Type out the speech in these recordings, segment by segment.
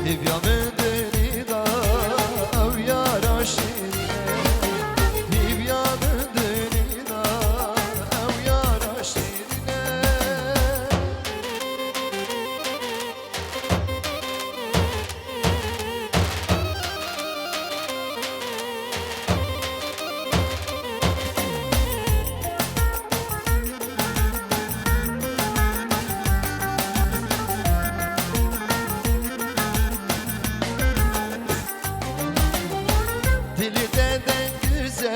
Evya من دنيدا أو يا رشيدنا Evya من دنيدا أو يا رشيدنا Dili deden güzel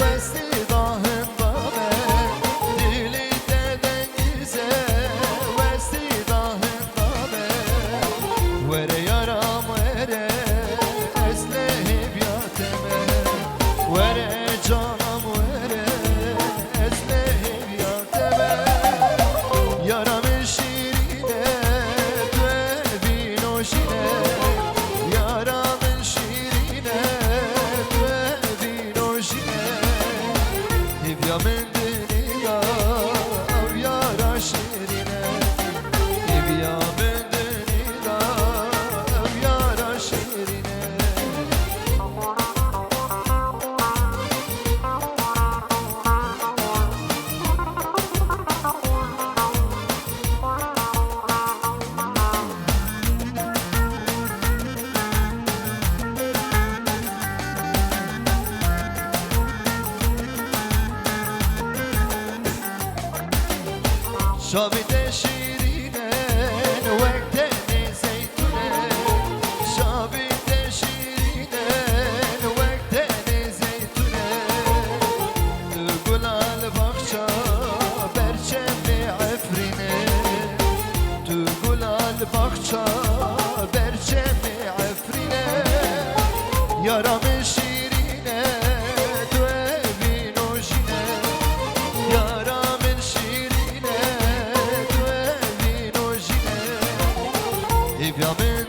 ve sidahında ben Dili deden güzel ve sidahında ben Vere yaram vere eslehib yateme Vere canam vere eslehib yateme Yaramın şirine dve vinoşine Yaramın şirine Evya من دنيدا أو يا رشيدنا Evya من دنيدا أو يا رشيدنا Şabide şirine vekteni zeytune Şabide şirine vekteni zeytune Tugulal bakça berçemli afrine Tugulal bakça berçemli afrine Yaramın şirine dve nojine Yaramın şirine Evya من